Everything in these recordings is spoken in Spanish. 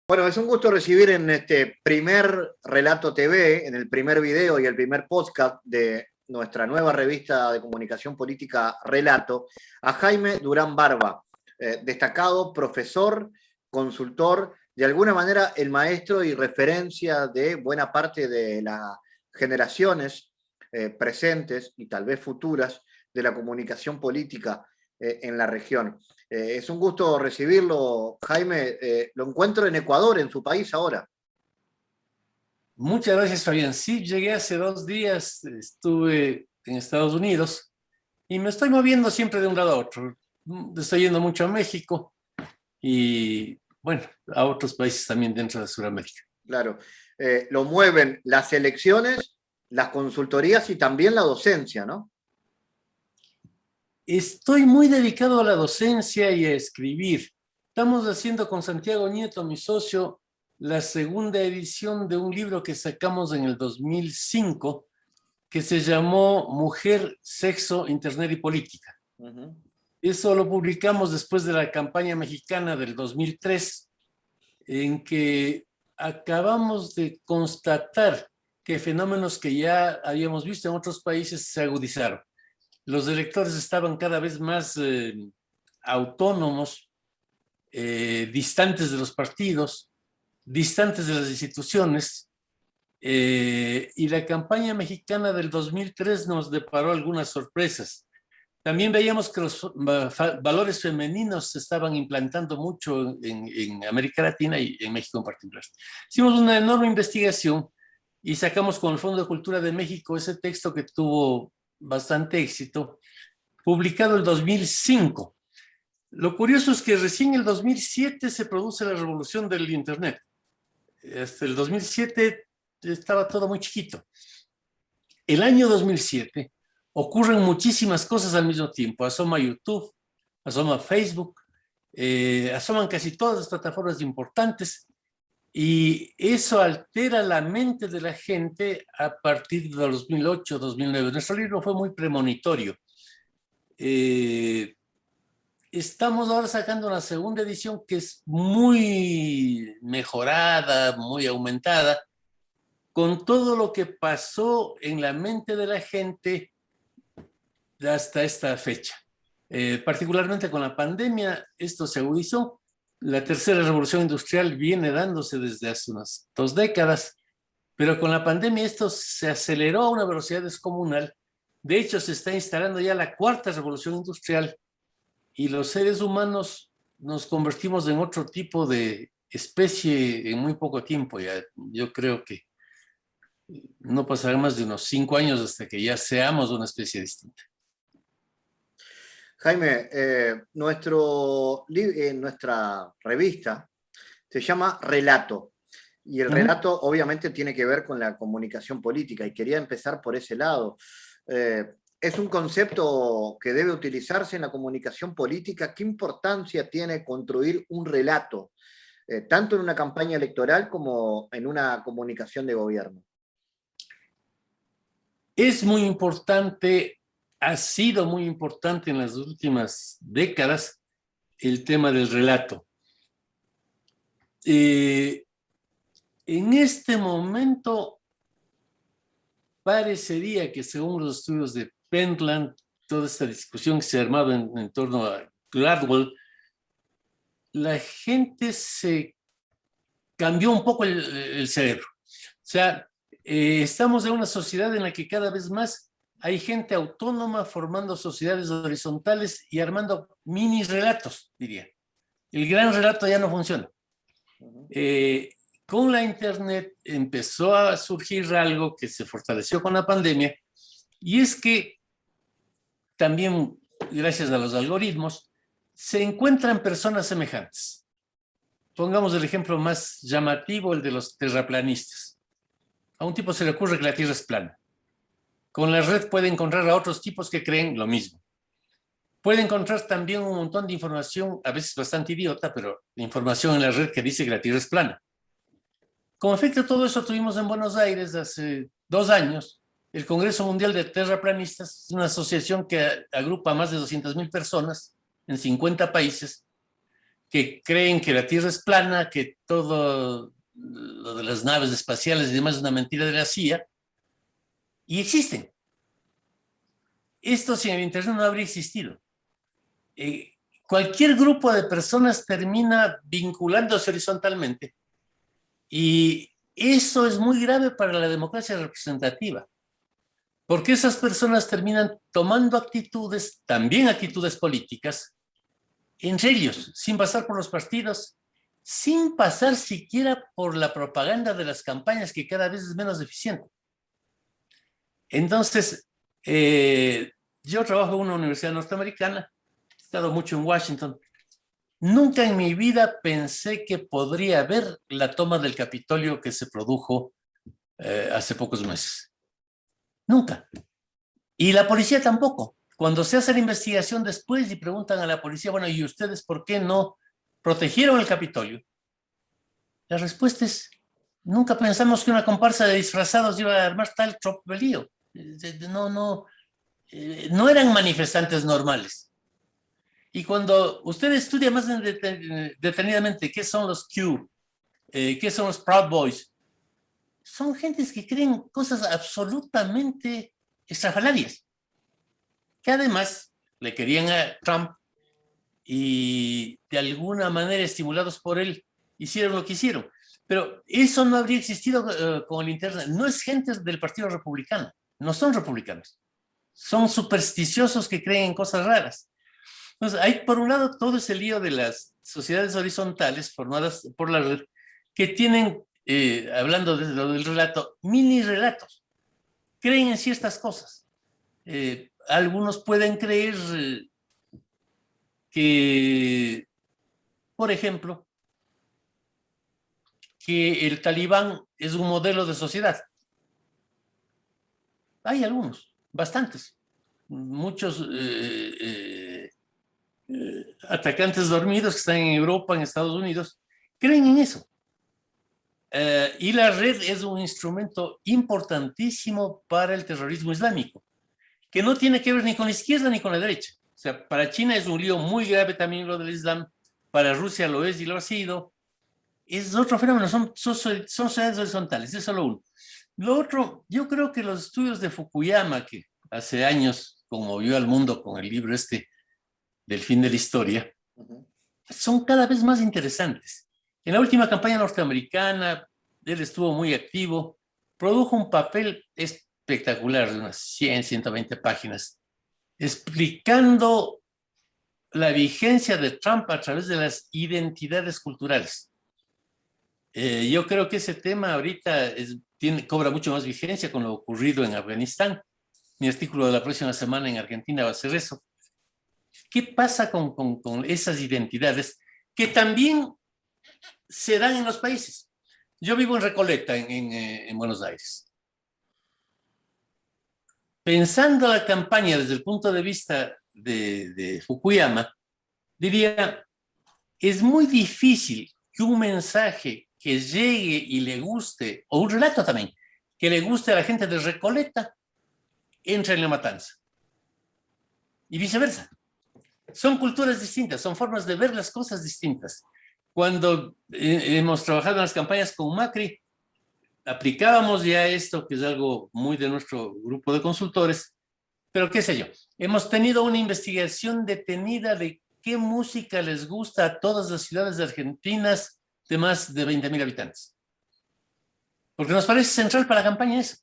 Bueno, es un gusto recibir en este primer Relato TV, en el primer video y el primer podcast de nuestra nueva revista de comunicación política Relato, a Jaime Durán Barba, destacado profesor, consultor, de alguna manera el maestro y referencia de buena parte de las generaciones presentes y tal vez futuras de la comunicación política en la región. Es un gusto recibirlo, Jaime. Lo encuentro en Ecuador, en su país ahora. Muchas gracias, Fabián. Sí, llegué hace 2 días, estuve en Estados Unidos y me estoy moviendo siempre de un lado a otro. Estoy yendo mucho a México y, bueno, a otros países también dentro de Sudamérica. Claro. Lo mueven las elecciones, las consultorías y también la docencia, ¿no? Estoy muy dedicado a la docencia y a escribir. Estamos haciendo con Santiago Nieto, mi socio, la segunda edición de un libro que sacamos en el 2005 que se llamó Mujer, Sexo, Internet y Política. Eso lo publicamos después de la campaña mexicana del 2003, en que acabamos de constatar que fenómenos que ya habíamos visto en otros países se agudizaron. Los electores estaban cada vez más autónomos, distantes de los partidos, distantes de las instituciones, y la campaña mexicana del 2003 nos deparó algunas sorpresas. También veíamos que los valores femeninos se estaban implantando mucho en América Latina y en México en particular. Hicimos una enorme investigación y sacamos con el Fondo de Cultura de México ese texto que tuvo bastante éxito, publicado en el 2005. Lo curioso es que recién en el 2007 se produce la revolución del Internet. Hasta el 2007 estaba todo muy chiquito. El año 2007 ocurren muchísimas cosas al mismo tiempo. Asoma YouTube, asoma Facebook, asoman casi todas las plataformas importantes y eso altera la mente de la gente a partir de 2008, 2009. Nuestro libro fue muy premonitorio. Estamos ahora sacando una segunda edición que es muy mejorada, muy aumentada, con todo lo que pasó en la mente de la gente hasta esta fecha. Particularmente con la pandemia, esto se agudizó. La tercera revolución industrial viene dándose desde hace unas 2 décadas, pero con la pandemia esto se aceleró a una velocidad descomunal. De hecho, se está instalando ya la cuarta revolución industrial y los seres humanos nos convertimos en otro tipo de especie en muy poco tiempo. Ya, yo creo que no pasará más de unos 5 años hasta que ya seamos una especie distinta. Jaime, nuestra revista se llama Relato. Y el relato obviamente tiene que ver con la comunicación política y quería empezar por ese lado. ¿Es un concepto que debe utilizarse en la comunicación política? ¿Qué importancia tiene construir un relato, tanto en una campaña electoral como en una comunicación de gobierno? Es muy importante, ha sido muy importante en las últimas décadas el tema del relato. En este momento parecería que, según los estudios de Pentland, toda esta discusión que se ha armado en torno a Gladwell, la gente se cambió un poco el cerebro. O sea, estamos en una sociedad en la que cada vez más hay gente autónoma formando sociedades horizontales y armando mini relatos, diría. El gran relato ya no funciona. Con la Internet empezó a surgir algo que se fortaleció con la pandemia, y es que también, gracias a los algoritmos, se encuentran personas semejantes. Pongamos el ejemplo más llamativo, el de los terraplanistas. A un tipo se le ocurre que la Tierra es plana. Con la red puede encontrar a otros tipos que creen lo mismo. Puede encontrar también un montón de información, a veces bastante idiota, pero información en la red que dice que la Tierra es plana. Como efecto de todo eso, tuvimos en Buenos Aires hace 2 años el Congreso Mundial de Terraplanistas, una asociación que agrupa a más de 200,000 personas en 50 países, que creen que la Tierra es plana, que todo lo de las naves espaciales y demás es una mentira de la CIA, y existen. Esto sin el Internet no habría existido. Cualquier grupo de personas termina vinculándose horizontalmente, y eso es muy grave para la democracia representativa, porque esas personas terminan tomando actitudes, también actitudes políticas, entre ellos, sin pasar por los partidos, sin pasar siquiera por la propaganda de las campañas, que cada vez es menos eficiente. Entonces, yo trabajo en una universidad norteamericana, he estado mucho en Washington. Nunca en mi vida pensé que podría haber la toma del Capitolio que se produjo hace pocos meses. Nunca. Y la policía tampoco. Cuando se hace la investigación después y preguntan a la policía, bueno, ¿y ustedes por qué no protegieron el Capitolio? La respuesta es, nunca pensamos que una comparsa de disfrazados iba a armar tal tropelío. No eran manifestantes normales. Y cuando usted estudia más detenidamente qué son los Q, qué son los Proud Boys, son gentes que creen cosas absolutamente estrafalarias, que además le querían a Trump y de alguna manera estimulados por él hicieron lo que hicieron. Pero eso no habría existido con el Internet. No es gente del Partido Republicano, no son republicanos, son supersticiosos que creen en cosas raras. Entonces, hay por un lado todo ese lío de las sociedades horizontales formadas por la red, que tienen, hablando de lo del relato, mini relatos. Creen en ciertas cosas. Algunos pueden creer que, por ejemplo, que el talibán es un modelo de sociedad. Hay algunos, bastantes. Muchos atacantes dormidos que están en Europa, en Estados Unidos, creen en eso. Y la red es un instrumento importantísimo para el terrorismo islámico, que no tiene que ver ni con la izquierda ni con la derecha. O sea, para China es un lío muy grave también lo del Islam, para Rusia lo es y lo ha sido. Es otro fenómeno, son sociedades horizontales, eso es solo uno. Lo otro, yo creo que los estudios de Fukuyama, que hace años conmovió al mundo con el libro este del fin de la historia, son cada vez más interesantes. En la última campaña norteamericana, él estuvo muy activo, produjo un papel espectacular de unas 100, 120 páginas, explicando la vigencia de Trump a través de las identidades culturales. Yo creo que ese tema ahorita cobra mucho más vigencia con lo ocurrido en Afganistán. Mi artículo de la próxima semana en Argentina va a ser eso. ¿Qué pasa con esas identidades que también se dan en los países? Yo vivo en Recoleta, en Buenos Aires. Pensando la campaña desde el punto de vista de Fukuyama, diría, es muy difícil que un mensaje que llegue y le guste, o un relato también, que le guste a la gente de Recoleta, entre en La Matanza. Y viceversa. Son culturas distintas, son formas de ver las cosas distintas. Cuando hemos trabajado en las campañas con Macri, aplicábamos ya esto, que es algo muy de nuestro grupo de consultores, pero qué sé yo, hemos tenido una investigación detenida de qué música les gusta a todas las ciudades argentinas de más de 20,000 habitantes. Porque nos parece central para la campaña eso.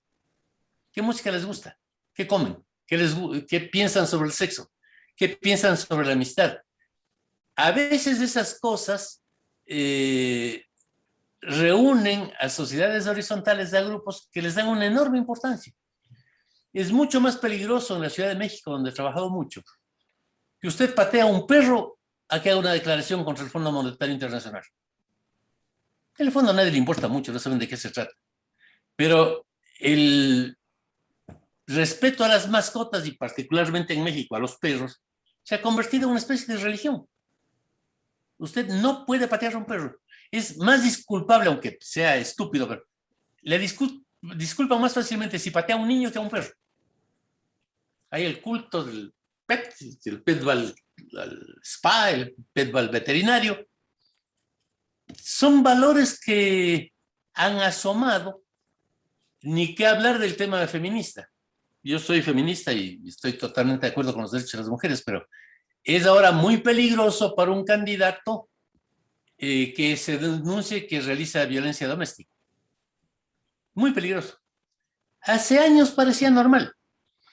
¿Qué música les gusta? ¿Qué comen? ¿Qué piensan sobre el sexo? ¿Qué piensan sobre la amistad? A veces esas cosas reúnen a sociedades horizontales, a grupos que les dan una enorme importancia. Es mucho más peligroso en la Ciudad de México, donde he trabajado mucho, que usted patea a un perro a que haga una declaración contra el Fondo Monetario Internacional. En el fondo a nadie le importa mucho, no saben de qué se trata. Pero el respeto a las mascotas, y particularmente en México a los perros, se ha convertido en una especie de religión. Usted no puede patear a un perro. Es más disculpable, aunque sea estúpido, pero le disculpan más fácilmente si patea a un niño que a un perro. Hay el culto del pet al spa, el pet al veterinario, son valores que han asomado, ni qué hablar del tema feminista. Yo soy feminista y estoy totalmente de acuerdo con los derechos de las mujeres, pero es ahora muy peligroso para un candidato que se denuncie que realiza violencia doméstica. Muy peligroso. Hace años parecía normal.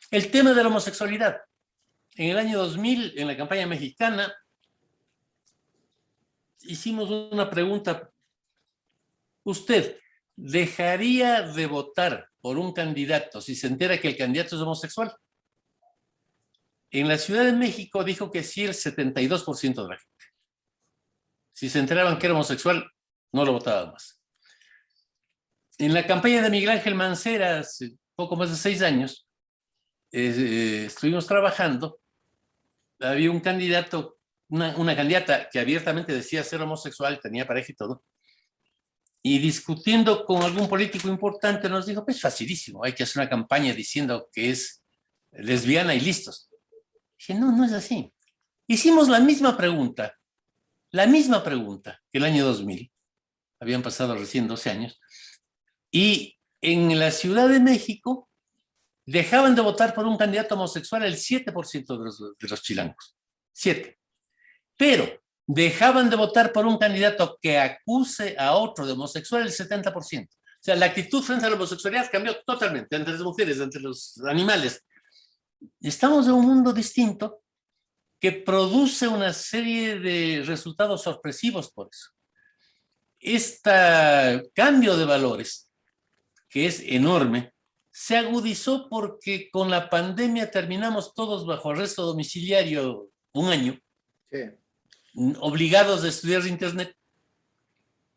El tema de la homosexualidad. En el año 2000, en la campaña mexicana, hicimos una pregunta. ¿Usted dejaría de votar por un candidato si se entera que el candidato es homosexual? En la Ciudad de México dijo que sí el 72% de la gente. Si se enteraban que era homosexual, no lo votaban más. En la campaña de Miguel Ángel Mancera, hace poco más de 6 años, estuvimos trabajando. Había un candidato, una candidata que abiertamente decía ser homosexual, tenía pareja y todo, y discutiendo con algún político importante nos dijo, pues facilísimo, hay que hacer una campaña diciendo que es lesbiana y listos. Dije, no, no es así. Hicimos la misma pregunta que el año 2000, habían pasado recién 12 años, y en la Ciudad de México dejaban de votar por un candidato homosexual el 7% de los chilangos. 7. Pero dejaban de votar por un candidato que acuse a otro de homosexual el 70%. O sea, la actitud frente a la homosexualidad cambió totalmente entre las mujeres, entre los animales. Estamos en un mundo distinto que produce una serie de resultados sorpresivos por eso. Este cambio de valores, que es enorme, se agudizó porque con la pandemia terminamos todos bajo arresto domiciliario un año, sí, obligados a estudiar Internet,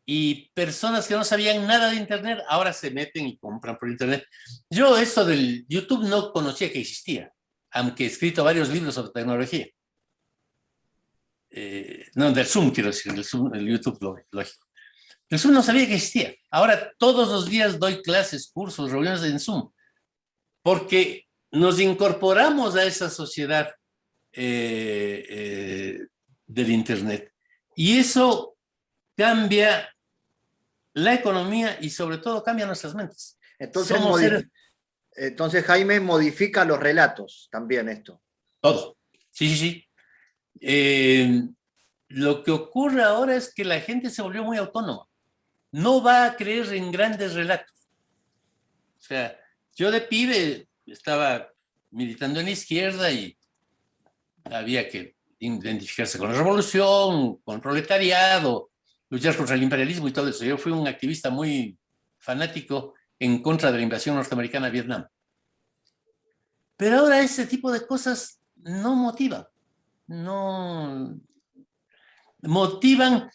y personas que no sabían nada de Internet ahora se meten y compran por Internet. Yo esto del YouTube no conocía que existía, aunque he escrito varios libros sobre tecnología. No, del Zoom quiero decir, el YouTube lógico. El Zoom no sabía que existía. Ahora todos los días doy clases, cursos, reuniones en Zoom, porque nos incorporamos a esa sociedad del Internet. Y eso cambia la economía y sobre todo cambia nuestras mentes. Entonces Jaime, modifica los relatos también esto. Todo. Sí, sí, sí. Lo que ocurre ahora es que la gente se volvió muy autónoma. No va a creer en grandes relatos. O sea, yo de pibe estaba militando en la izquierda y había que identificarse con la revolución, con el proletariado, luchar contra el imperialismo y todo eso. Yo fui un activista muy fanático en contra de la invasión norteamericana a Vietnam. Pero ahora ese tipo de cosas no motivan. No motivan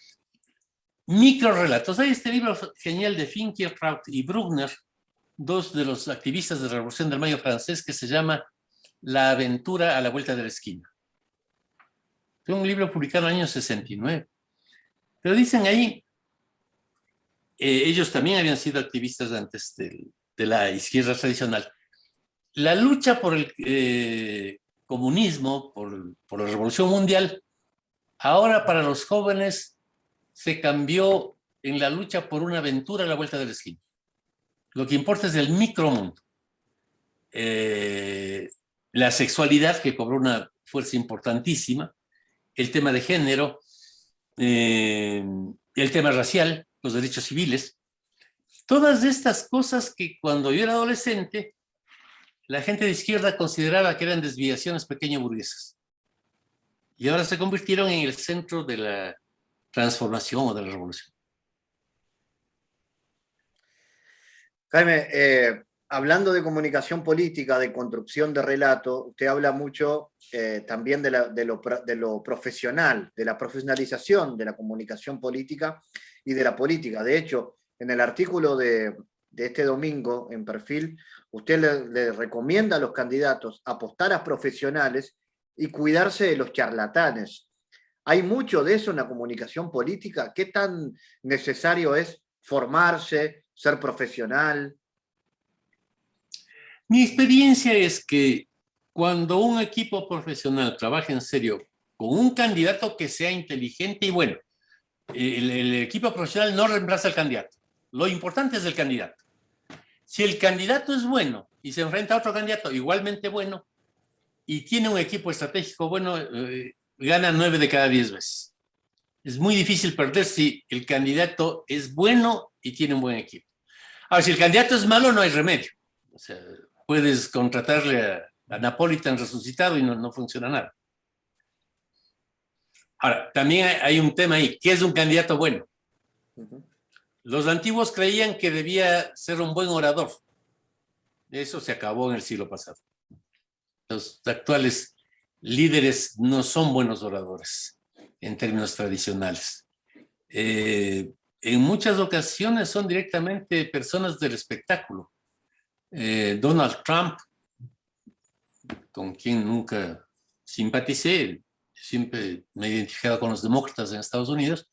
microrelatos. Hay este libro genial de Finkielkraut y Bruckner, dos de los activistas de la Revolución del Mayo francés, que se llama La aventura a la vuelta de la esquina. Fue un libro publicado en el año 69. Pero dicen ahí, ellos también habían sido activistas antes de la izquierda tradicional. La lucha por el comunismo, por la revolución mundial, ahora para los jóvenes se cambió en la lucha por una aventura a la vuelta de la esquina. Lo que importa es el micromundo. La sexualidad, que cobró una fuerza importantísima, el tema de género, el tema racial, los derechos civiles, todas estas cosas que cuando yo era adolescente, la gente de izquierda consideraba que eran desviaciones pequeño burguesas. Y ahora se convirtieron en el centro de la transformación o de la revolución. Jaime, hablando de comunicación política, de construcción de relato, usted habla mucho también de lo profesional, de la profesionalización de la comunicación política y de la política. De hecho, en el artículo de este domingo en Perfil, usted le recomienda a los candidatos apostar a profesionales y cuidarse de los charlatanes. ¿Hay mucho de eso en la comunicación política? ¿Qué tan necesario es formarse, ser profesional? Mi experiencia es que cuando un equipo profesional trabaja en serio con un candidato que sea inteligente y bueno, el equipo profesional no reemplaza al candidato. Lo importante es el candidato. Si el candidato es bueno y se enfrenta a otro candidato igualmente bueno y tiene un equipo estratégico bueno, gana 9 de cada 10 veces. Es muy difícil perder si el candidato es bueno y tiene un buen equipo. Ahora, si el candidato es malo, no hay remedio. O sea, puedes contratarle a Napolitan resucitado y no funciona nada. Ahora, también hay un tema ahí. ¿Qué es un candidato bueno? Los antiguos creían que debía ser un buen orador. Eso se acabó en el siglo pasado. Los actuales líderes no son buenos oradores en términos tradicionales. En muchas ocasiones son directamente personas del espectáculo. Donald Trump, con quien nunca simpaticé, siempre me he identificado con los demócratas en Estados Unidos,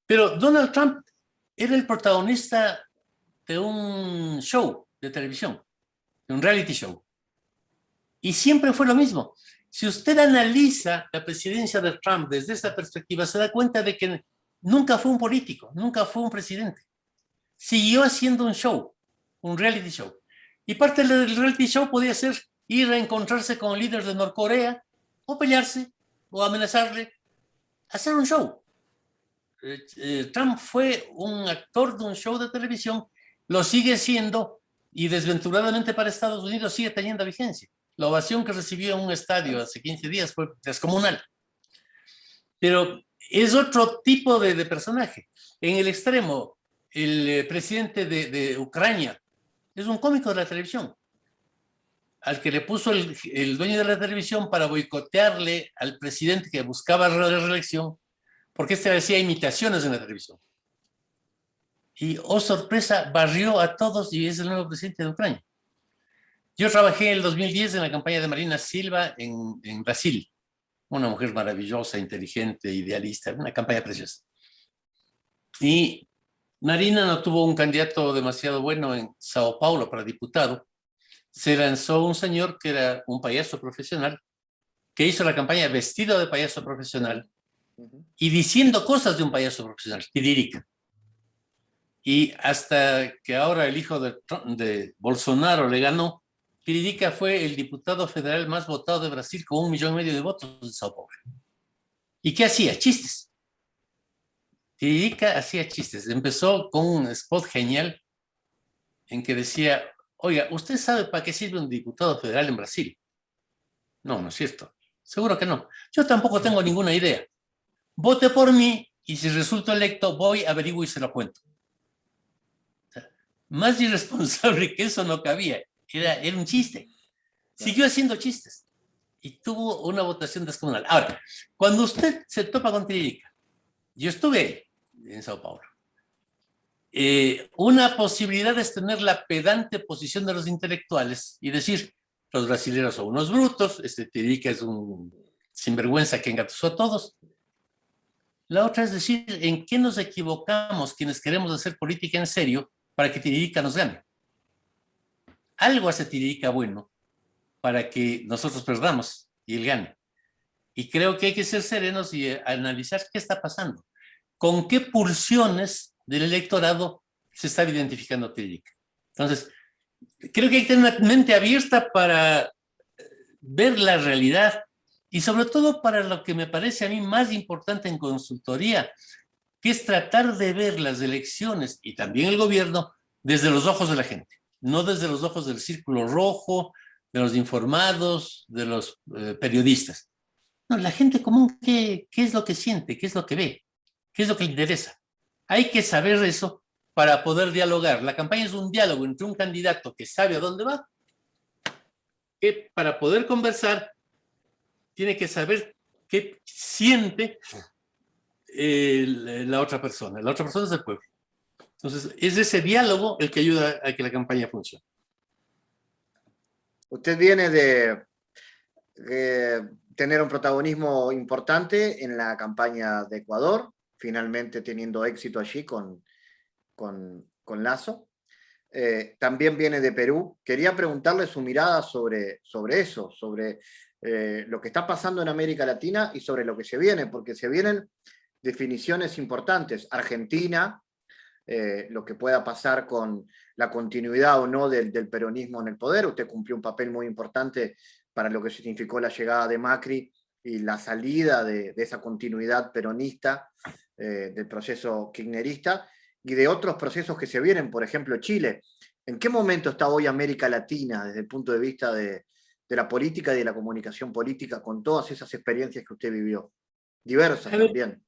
pero Donald Trump era el protagonista de un show de televisión, de un reality show. Y siempre fue lo mismo. Si usted analiza la presidencia de Trump desde esta perspectiva, se da cuenta de que nunca fue un político, nunca fue un presidente. Siguió haciendo un show, un reality show. Y parte del reality show podía ser ir a encontrarse con el líder de Norcorea, o pelearse, o amenazarle, hacer un show. Trump fue un actor de un show de televisión, lo sigue siendo, y desventuradamente para Estados Unidos sigue teniendo vigencia. La ovación que recibió en un estadio hace 15 días fue descomunal. Pero es otro tipo de personaje. En el extremo, el presidente de Ucrania es un cómico de la televisión, al que le puso el dueño de la televisión para boicotearle al presidente que buscaba la reelección, porque este hacía imitaciones en la televisión. Y, oh sorpresa, barrió a todos y es el nuevo presidente de Ucrania. Yo trabajé en el 2010 en la campaña de Marina Silva en Brasil. Una mujer maravillosa, inteligente, idealista, una campaña preciosa. Y Marina no tuvo un candidato demasiado bueno en Sao Paulo para diputado. Se lanzó un señor que era un payaso profesional, que hizo la campaña vestido de payaso profesional y diciendo cosas de un payaso profesional, Tiririca. Y hasta que ahora el hijo de Bolsonaro le ganó, Tiririca fue el diputado federal más votado de Brasil con 1,5 millones de votos en Sao Paulo. ¿Y qué hacía? Chistes. Tiririca hacía chistes. Empezó con un spot genial en que decía, oiga, ¿usted sabe para qué sirve un diputado federal en Brasil? No, no es cierto. Seguro que no. Yo tampoco tengo ninguna idea. Vote por mí y si resulto electo, voy, averiguo y se lo cuento. O sea, más irresponsable que eso no cabía. Era un chiste. Siguió haciendo chistes y tuvo una votación descomunal. Ahora, cuando usted se topa con Tiririca, yo estuve en Sao Paulo, una posibilidad es tener la pedante posición de los intelectuales y decir, los brasileños son unos brutos, Tiririca es un sinvergüenza que engatusó a todos. La otra es decir, ¿en qué nos equivocamos quienes queremos hacer política en serio para que Tiririca nos gane? Algo hace Tiririca bueno para que nosotros perdamos y él gane. Y creo que hay que ser serenos y analizar qué está pasando. ¿Con qué pulsiones del electorado se está identificando Tiririca? Entonces, creo que hay que tener una mente abierta para ver la realidad y sobre todo para lo que me parece a mí más importante en consultoría, que es tratar de ver las elecciones y también el gobierno desde los ojos de la gente, no desde los ojos del círculo rojo, de los informados, de los periodistas. No, la gente común, ¿qué es lo que siente? ¿Qué es lo que ve? ¿Qué es lo que le interesa? Hay que saber eso para poder dialogar. La campaña es un diálogo entre un candidato que sabe a dónde va, que para poder conversar tiene que saber qué siente la otra persona. La otra persona es el pueblo. Entonces, es ese diálogo el que ayuda a que la campaña funcione. Usted viene de tener un protagonismo importante en la campaña de Ecuador, finalmente teniendo éxito allí con Lasso. También viene de Perú. Quería preguntarle su mirada sobre eso, sobre lo que está pasando en América Latina y sobre lo que se viene, porque se vienen definiciones importantes. Argentina, lo que pueda pasar con la continuidad o no del peronismo en el poder. Usted cumplió un papel muy importante para lo que significó la llegada de Macri y la salida de esa continuidad peronista del proceso kirchnerista y de otros procesos que se vienen, por ejemplo, Chile. ¿En qué momento está hoy América Latina desde el punto de vista de la política y de la comunicación política con todas esas experiencias que usted vivió? Diversas también.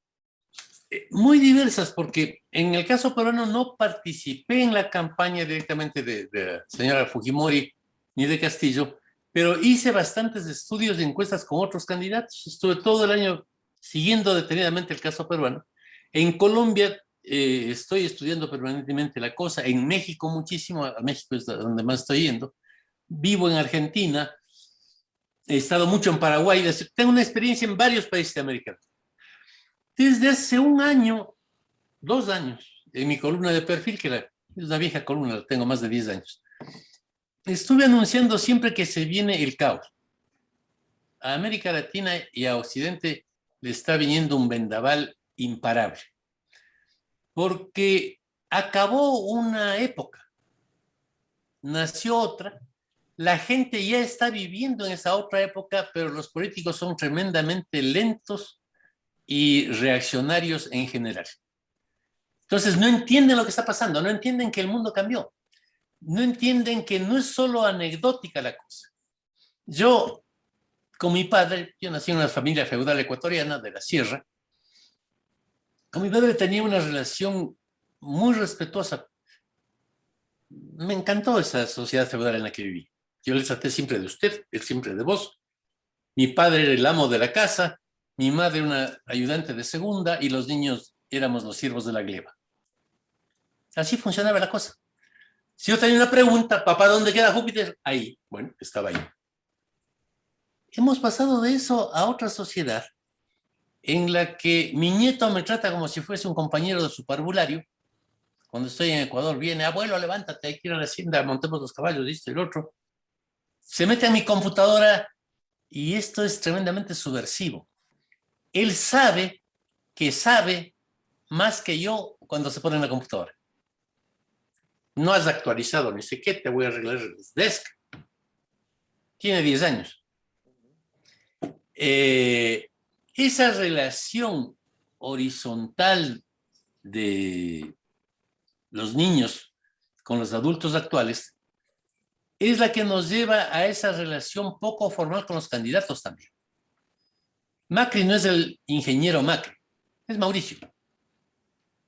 Muy diversas, porque en el caso peruano no participé en la campaña directamente de la señora Fujimori ni de Castillo, pero hice bastantes estudios de encuestas con otros candidatos. Estuve todo el año siguiendo detenidamente el caso peruano. En Colombia estoy estudiando permanentemente la cosa, en México muchísimo, a México es donde más estoy yendo. Vivo en Argentina, he estado mucho en Paraguay, tengo una experiencia en varios países de América Latina. Desde hace un año, 2 años, en mi columna de perfil, que es una vieja columna, la tengo más de 10 años, estuve anunciando siempre que se viene el caos. A América Latina y a Occidente le está viniendo un vendaval imparable, porque acabó una época, nació otra, la gente ya está viviendo en esa otra época, pero los políticos son tremendamente lentos y reaccionarios en general. Entonces no entienden lo que está pasando, no entienden que el mundo cambió, no entienden que no es solo anecdótica la cosa. Yo, con mi padre, yo nací en una familia feudal ecuatoriana de la sierra, con mi padre tenía una relación muy respetuosa. Me encantó esa sociedad feudal en la que viví. Yo le traté siempre de usted, él siempre de vos. Mi padre era el amo de la casa, mi madre una ayudante de segunda y los niños éramos los siervos de la gleba. Así funcionaba la cosa. Si yo tenía una pregunta, papá, ¿dónde queda Júpiter? Ahí. Bueno, estaba ahí. Hemos pasado de eso a otra sociedad en la que mi nieto me trata como si fuese un compañero de su parvulario. Cuando estoy en Ecuador, viene, abuelo, levántate, hay que ir a la hacienda, montemos los caballos, esto y el otro. Se mete a mi computadora y esto es tremendamente subversivo. Él sabe que sabe más que yo cuando se pone en la computadora. No has actualizado, ni sé qué, te voy a arreglar el desk. Tiene 10 años. Esa relación horizontal de los niños con los adultos actuales es la que nos lleva a esa relación poco formal con los candidatos también. Macri no es el ingeniero Macri, es Mauricio.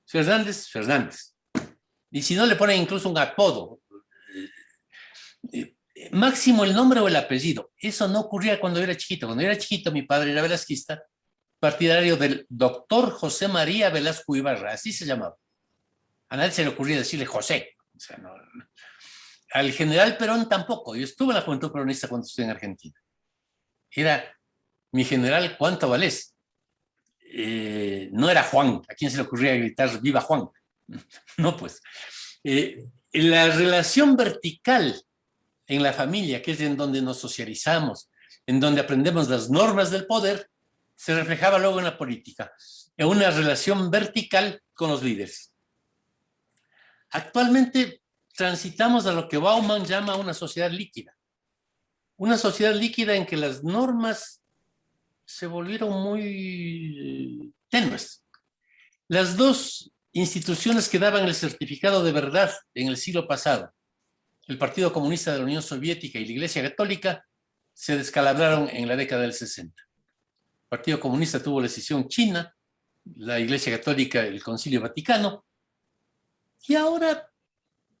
Fernández, Fernández. Y si no, le ponen incluso un apodo. Máximo el nombre o el apellido. Eso no ocurría cuando yo era chiquito. Cuando yo era chiquito, mi padre era velasquista, partidario del doctor José María Velasco Ibarra, así se llamaba. A nadie se le ocurría decirle José. O sea, no. Al general Perón tampoco. Yo estuve en la Juventud Peronista cuando estuve en Argentina. Era mi general, ¿cuánto valés? No era Juan. ¿A quién se le ocurría gritar viva Juan? No, pues. La relación vertical en la familia, que es en donde nos socializamos, en donde aprendemos las normas del poder, se reflejaba luego en la política, en una relación vertical con los líderes. Actualmente transitamos a lo que Bauman llama una sociedad líquida. Una sociedad líquida en que las normas se volvieron muy tenues. Las dos instituciones que daban el certificado de verdad en el siglo pasado, el Partido Comunista de la Unión Soviética y la Iglesia Católica, se descalabraron en la década del 60. El Partido Comunista tuvo la escisión china, la Iglesia Católica el Concilio Vaticano, y ahora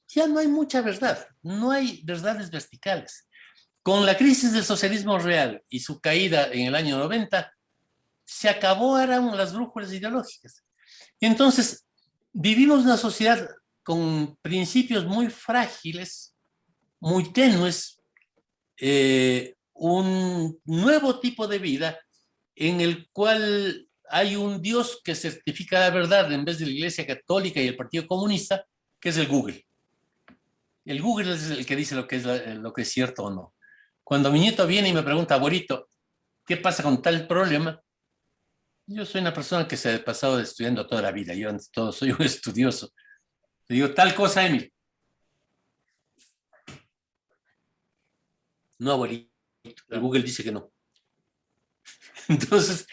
ya no hay mucha verdad, no hay verdades verticales. Con la crisis del socialismo real y su caída en el año 90, se acabaron las brújulas ideológicas. Y entonces, vivimos una sociedad con principios muy frágiles, muy tenues, un nuevo tipo de vida en el cual hay un Dios que certifica la verdad en vez de la Iglesia Católica y el Partido Comunista, que es el Google. El Google es el que dice lo que es cierto o no. Cuando mi nieto viene y me pregunta, abuelito, ¿qué pasa con tal problema? Yo soy una persona que se ha pasado estudiando toda la vida. Yo, ante todo, soy un estudioso. Te digo, tal cosa, Emil. No, abuelito. El Google dice que no. Entonces,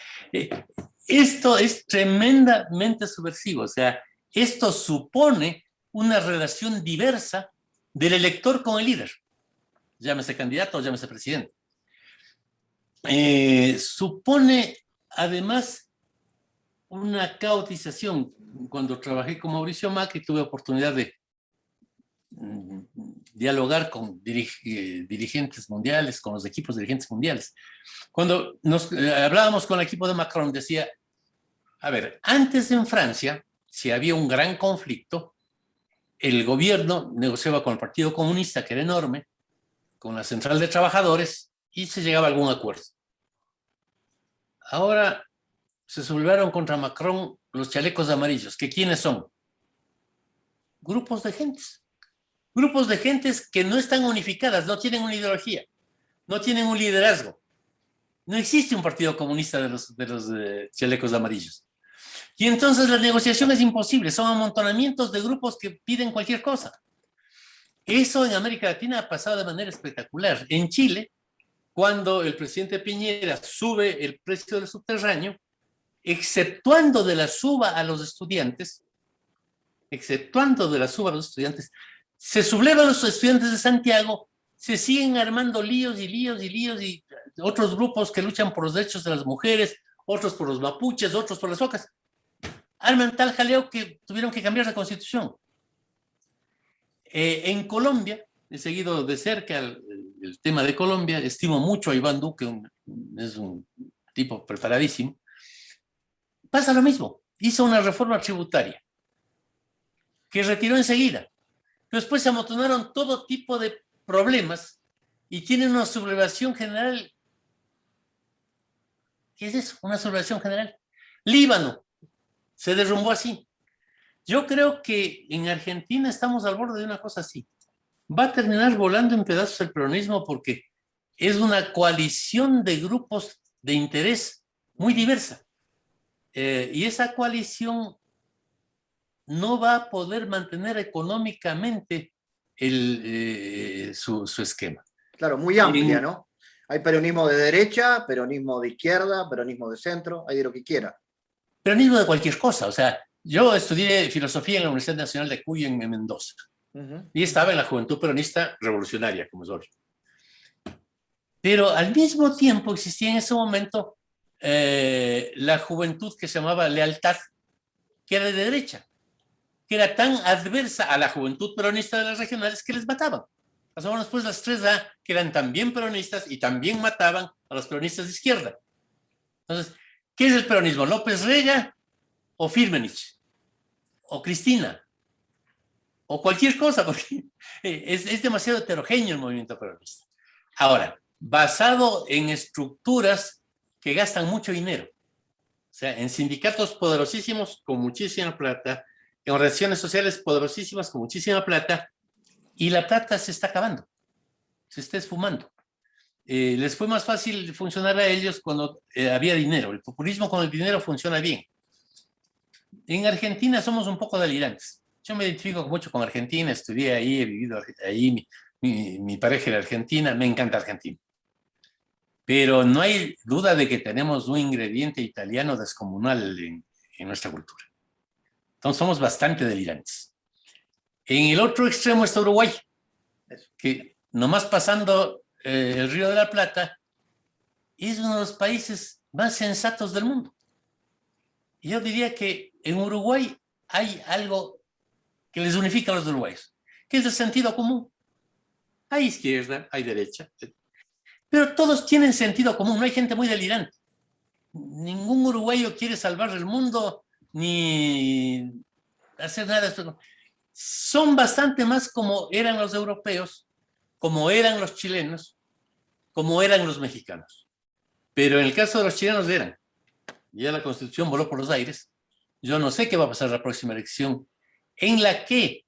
esto es tremendamente subversivo. O sea, esto supone una relación diversa del elector con el líder. Llámese candidato o llámese presidente. Supone, además, una caotización. Cuando trabajé con Mauricio Macri, tuve oportunidad de dialogar con dirigentes mundiales, con los equipos dirigentes mundiales. Cuando hablábamos con el equipo de Macron, decía, a ver, antes en Francia, si había un gran conflicto, el gobierno negociaba con el Partido Comunista, que era enorme, con la Central de Trabajadores, y se llegaba a algún acuerdo. Ahora se sublevaron contra Macron los chalecos amarillos, que ¿quiénes son? Grupos de gentes que no están unificadas, no tienen una ideología, no tienen un liderazgo. No existe un partido comunista de los chalecos amarillos. Y entonces la negociación es imposible, son amontonamientos de grupos que piden cualquier cosa. Eso en América Latina ha pasado de manera espectacular. En Chile, cuando el presidente Piñera sube el precio del subterráneo, exceptuando de la suba a los estudiantes, se sublevan los estudiantes de Santiago, se siguen armando líos y otros grupos que luchan por los derechos de las mujeres, otros por los mapuches, otros por las focas. Arman tal jaleo que tuvieron que cambiar la constitución. En Colombia, he seguido de cerca el tema de Colombia, estimo mucho a Iván Duque, es un tipo preparadísimo. Pasa lo mismo, hizo una reforma tributaria que retiró enseguida. Después se amontonaron todo tipo de problemas y tienen una sublevación general. ¿Qué es eso? Una sublevación general. Líbano se derrumbó así. Yo creo que en Argentina estamos al borde de una cosa así. Va a terminar volando en pedazos el peronismo porque es una coalición de grupos de interés muy diversa. Y esa coalición no va a poder mantener económicamente su esquema. Claro, muy amplia, ¿no? Hay peronismo de derecha, peronismo de izquierda, peronismo de centro, hay de lo que quiera. Peronismo de cualquier cosa. O sea, yo estudié filosofía en la Universidad Nacional de Cuyo en Mendoza. Y estaba en la Juventud Peronista Revolucionaria, como es hoy. Pero al mismo tiempo existía en ese momento la juventud que se llamaba Lealtad, que era de derecha, que era tan adversa a la juventud peronista de las regionales que les mataban. Pasaban después las 3A, que eran también peronistas y también mataban a los peronistas de izquierda. Entonces, ¿qué es el peronismo? ¿López Rega o Firmenich? ¿O Cristina? O cualquier cosa, porque es demasiado heterogéneo el movimiento peronista. Ahora, basado en estructuras que gastan mucho dinero. O sea, en sindicatos poderosísimos con muchísima plata, en organizaciones sociales poderosísimas con muchísima plata, y la plata se está acabando, se está esfumando. Les fue más fácil funcionar a ellos cuando había dinero. El populismo con el dinero funciona bien. En Argentina somos un poco delirantes. Yo me identifico mucho con Argentina, estudié ahí, he vivido ahí, mi pareja era argentina, me encanta Argentina. Pero no hay duda de que tenemos un ingrediente italiano descomunal en nuestra cultura. Entonces somos bastante delirantes. En el otro extremo está Uruguay, que nomás pasando el Río de la Plata, es uno de los países más sensatos del mundo. Y yo diría que en Uruguay hay algo que les unifica a los uruguayos, que es el sentido común. Hay izquierda, hay derecha, pero todos tienen sentido común, no hay gente muy delirante. Ningún uruguayo quiere salvar el mundo ni hacer nada. Son bastante más como eran los europeos, como eran los chilenos, como eran los mexicanos. Pero en el caso de los chilenos ya la Constitución voló por los aires. Yo no sé qué va a pasar la próxima elección, en la que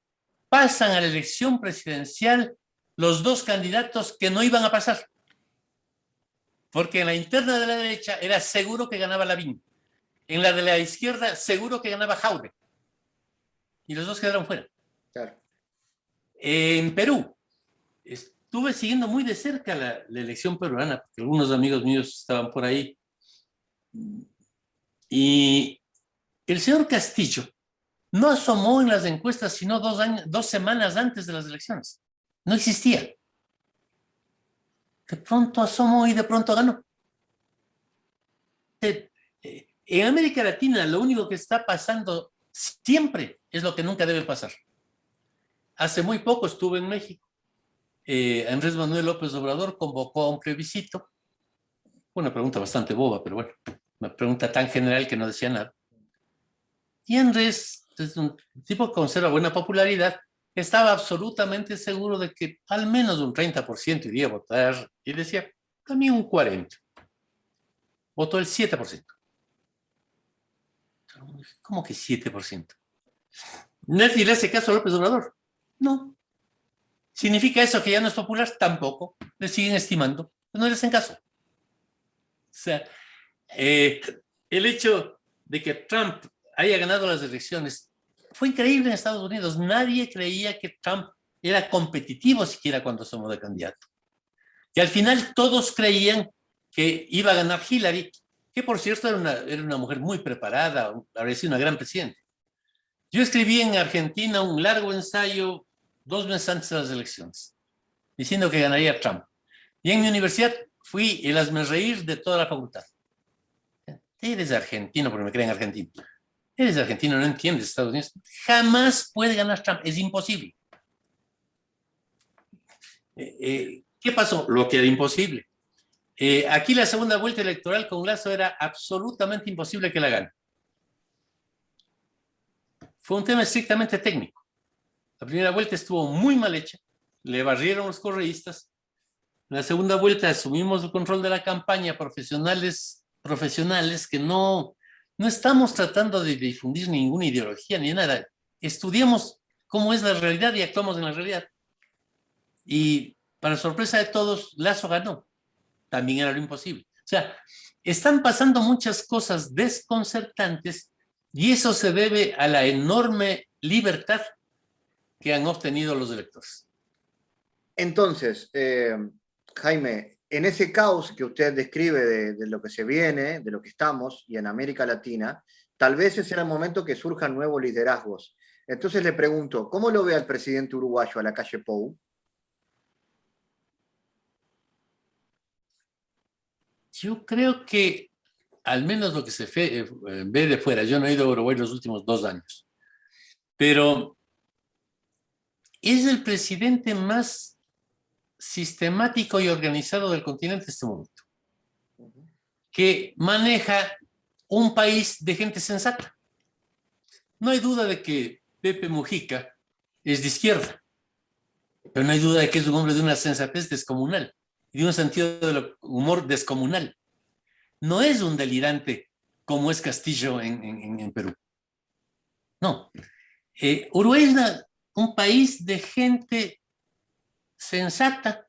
pasan a la elección presidencial los dos candidatos que no iban a pasar. Porque en la interna de la derecha era seguro que ganaba Lavín. En la de la izquierda, seguro que ganaba Jauregui. Y los dos quedaron fuera. Claro. En Perú, estuve siguiendo muy de cerca la elección peruana, porque algunos amigos míos estaban por ahí. Y el señor Castillo no asomó en las encuestas sino 2 semanas antes de las elecciones. No existía. De pronto asomó y de pronto ganó. En América Latina lo único que está pasando siempre es lo que nunca debe pasar. Hace muy poco estuve en México. Andrés Manuel López Obrador convocó a un plebiscito. Una pregunta bastante boba, pero bueno, una pregunta tan general que no decía nada. Y Andrés, es un tipo que conserva buena popularidad, estaba absolutamente seguro de que al menos un 30% iría a votar, y decía, también un 40%. Votó el 7%. ¿Cómo que 7%? ¿Nadie le hace caso a López Obrador? No. ¿Significa eso que ya no es popular? Tampoco. Le siguen estimando. No le hacen caso. O sea, el hecho de que Trump haya ganado las elecciones fue increíble en Estados Unidos. Nadie creía que Trump era competitivo siquiera cuando asomó de candidato. Y al final todos creían que iba a ganar Hillary, que por cierto era una mujer muy preparada, habría sido una gran presidenta. Yo escribí en Argentina un largo ensayo 2 meses antes de las elecciones, diciendo que ganaría Trump. Y en mi universidad fui el hazmerreír de toda la facultad. Eres argentino, porque me creen argentino. Eres argentino, no entiendes Estados Unidos. Jamás puede ganar Trump, es imposible. ¿Qué pasó? Lo que era imposible. Aquí la segunda vuelta electoral con Lasso era absolutamente imposible que la gane. Fue un tema estrictamente técnico. La primera vuelta estuvo muy mal hecha, le barrieron los correístas. En la segunda vuelta asumimos el control de la campaña, profesionales que no estamos tratando de difundir ninguna ideología ni nada. Estudiamos cómo es la realidad y actuamos en la realidad. Y para sorpresa de todos, Lasso ganó. También era lo imposible. O sea, están pasando muchas cosas desconcertantes y eso se debe a la enorme libertad que han obtenido los electores. Entonces, Jaime, en ese caos que usted describe de lo que se viene, de lo que estamos, y en América Latina, tal vez ese será el momento que surjan nuevos liderazgos. Entonces le pregunto, ¿cómo lo ve al presidente uruguayo, a la calle Pou? Yo creo que, al menos lo que se ve de fuera, yo no he ido a Uruguay los últimos 2 años, pero es el presidente más sistemático y organizado del continente en este momento, que maneja un país de gente sensata. No hay duda de que Pepe Mujica es de izquierda, pero no hay duda de que es un hombre de una sensatez descomunal y de un sentido del humor descomunal. No es un delirante como es Castillo en Perú. No. Uruguay es un país de gente sensata,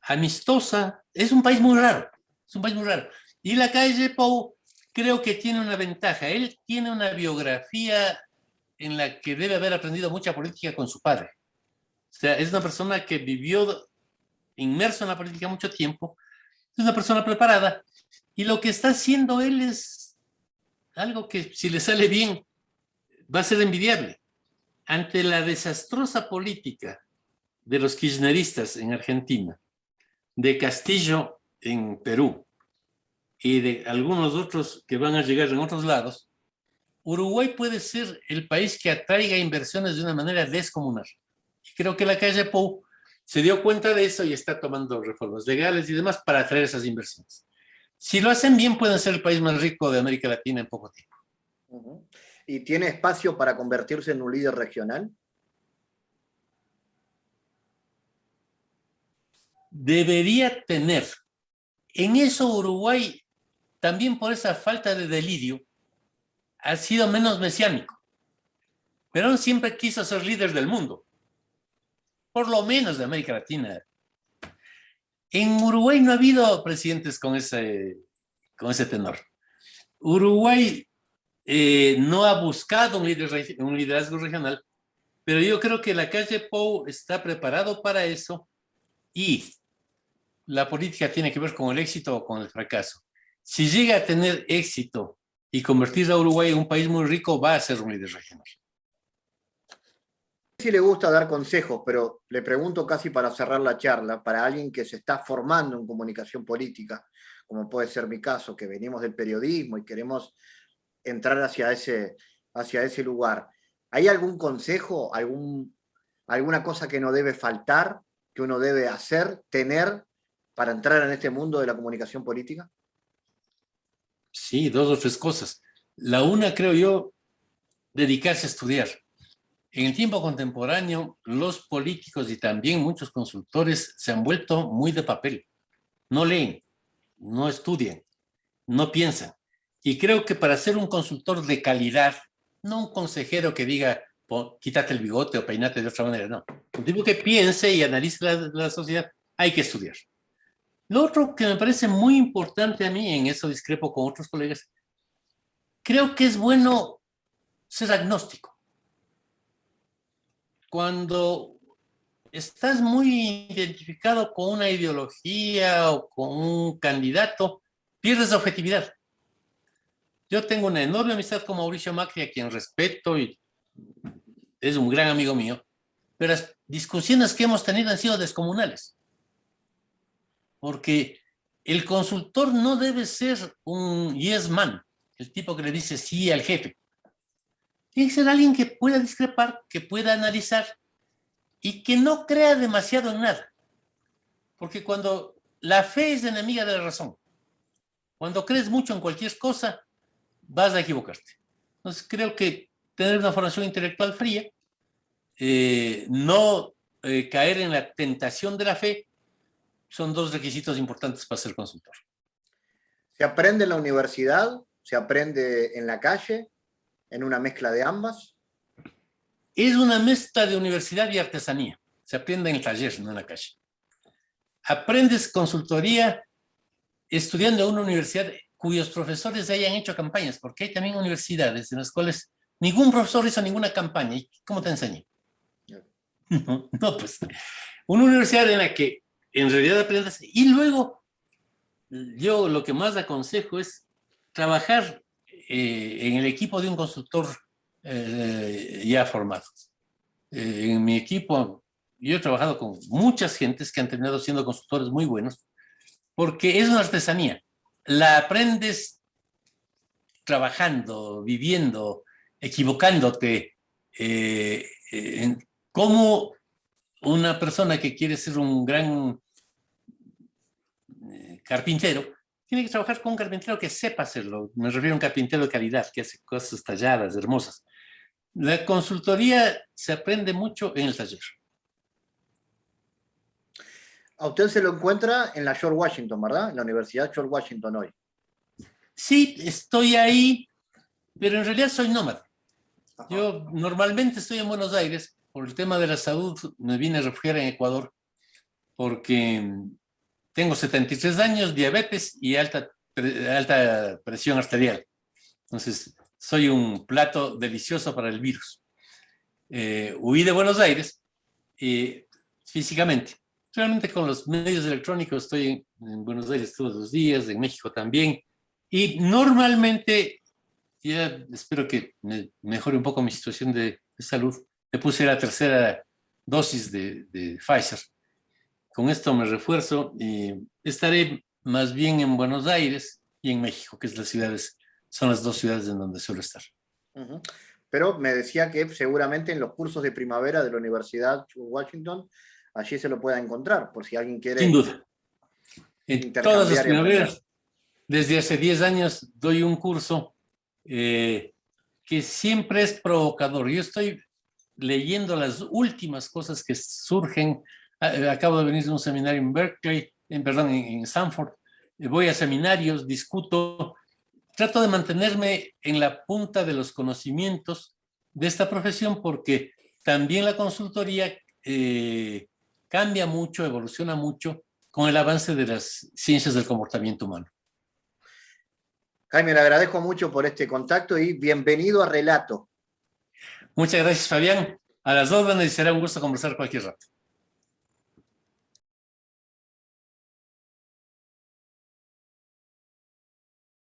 amistosa. Es un país muy raro. Es un país muy raro. Y la calle Pou creo que tiene una ventaja. Él tiene una biografía en la que debe haber aprendido mucha política con su padre. O sea, es una persona que vivió inmerso en la política mucho tiempo. Es una persona preparada. Y lo que está haciendo él es algo que, si le sale bien, va a ser envidiable. Ante la desastrosa política de los kirchneristas en Argentina, de Castillo en Perú y de algunos otros que van a llegar en otros lados, Uruguay puede ser el país que atraiga inversiones de una manera descomunal. Y creo que la calle Pou se dio cuenta de eso y está tomando reformas legales y demás para atraer esas inversiones. Si lo hacen bien, pueden ser el país más rico de América Latina en poco tiempo. ¿Y tiene espacio para convertirse en un líder regional? Debería tener. En eso Uruguay, también por esa falta de delirio, ha sido menos mesiánico. Perón siempre quiso ser líder del mundo, por lo menos de América Latina. En Uruguay no ha habido presidentes con ese tenor. Uruguay no ha buscado un liderazgo regional, pero yo creo que la calle Pou está preparado para eso y la política tiene que ver con el éxito o con el fracaso. Si llega a tener éxito y convertir a Uruguay en un país muy rico, va a ser un líder regional. Sí le gusta dar consejos, pero le pregunto casi para cerrar la charla, para alguien que se está formando en comunicación política, como puede ser mi caso, que venimos del periodismo y queremos entrar hacia ese lugar. ¿Hay algún consejo, alguna cosa que no debe faltar, que uno debe hacer, tener, para entrar en este mundo de la comunicación política? Sí, 2 o 3 cosas. La una, creo yo, dedicarse a estudiar. En el tiempo contemporáneo, los políticos y también muchos consultores se han vuelto muy de papel. No leen, no estudian, no piensan. Y creo que para ser un consultor de calidad, no un consejero que diga, quítate el bigote o peinate de otra manera, no. Un tipo que piense y analice la sociedad, hay que estudiar. Lo otro que me parece muy importante a mí, en eso discrepo con otros colegas, creo que es bueno ser agnóstico. Cuando estás muy identificado con una ideología o con un candidato, pierdes la objetividad. Yo tengo una enorme amistad con Mauricio Macri, a quien respeto y es un gran amigo mío, pero las discusiones que hemos tenido han sido descomunales. Porque el consultor no debe ser un yes man, el tipo que le dice sí al jefe. Tiene que ser alguien que pueda discrepar, que pueda analizar y que no crea demasiado en nada. Porque cuando la fe es enemiga de la razón, cuando crees mucho en cualquier cosa, vas a equivocarte. Entonces creo que tener una formación intelectual fría, no caer en la tentación de la fe, son 2 requisitos importantes para ser consultor. ¿Se aprende en la universidad? ¿Se aprende en la calle? ¿En una mezcla de ambas? Es una mezcla de universidad y artesanía. Se aprende en el taller, no en la calle. Aprendes consultoría estudiando en una universidad cuyos profesores hayan hecho campañas, porque hay también universidades en las cuales ningún profesor hizo ninguna campaña. ¿Y cómo te enseña? No, pues una universidad en la que en realidad aprendes y luego yo lo que más aconsejo es trabajar en el equipo de un consultor ya formado. En mi equipo, yo he trabajado con muchas gentes que han terminado siendo consultores muy buenos, porque es una artesanía. La aprendes trabajando, viviendo, equivocándote, en cómo una persona que quiere ser un gran carpintero tiene que trabajar con un carpintero que sepa hacerlo. Me refiero a un carpintero de calidad, que hace cosas talladas, hermosas. La consultoría se aprende mucho en el taller. A usted se lo encuentra en la George Washington, ¿verdad? En la Universidad George Washington hoy. Sí, estoy ahí, pero en realidad soy nómada. Yo normalmente estoy en Buenos Aires. Por el tema de la salud me vine a refugiar en Ecuador porque tengo 73 años, diabetes y alta presión arterial. Entonces, soy un plato delicioso para el virus. Huí de Buenos Aires físicamente. Realmente con los medios electrónicos estoy en Buenos Aires todos los días, en México también. Y normalmente, ya espero que me mejore un poco mi situación de salud, me puse la 3ª dosis de Pfizer. Con esto me refuerzo y estaré más bien en Buenos Aires y en México, que son las 2 ciudades en donde suelo estar. Uh-huh. Pero me decía que seguramente en los cursos de primavera de la Universidad Washington, allí se lo pueda encontrar, por si alguien quiere. Sin duda. En todas las primaveras, desde hace 10 años, doy un curso que siempre es provocador. Yo estoy leyendo las últimas cosas que surgen. Acabo de venir de un seminario en Berkeley, en Stanford. Voy a seminarios, discuto. Trato de mantenerme en la punta de los conocimientos de esta profesión porque también la consultoría cambia mucho, evoluciona mucho con el avance de las ciencias del comportamiento humano. Jaime, le agradezco mucho por este contacto y bienvenido a Relato. Muchas gracias, Fabián. A las órdenes y será un gusto conversar cualquier rato.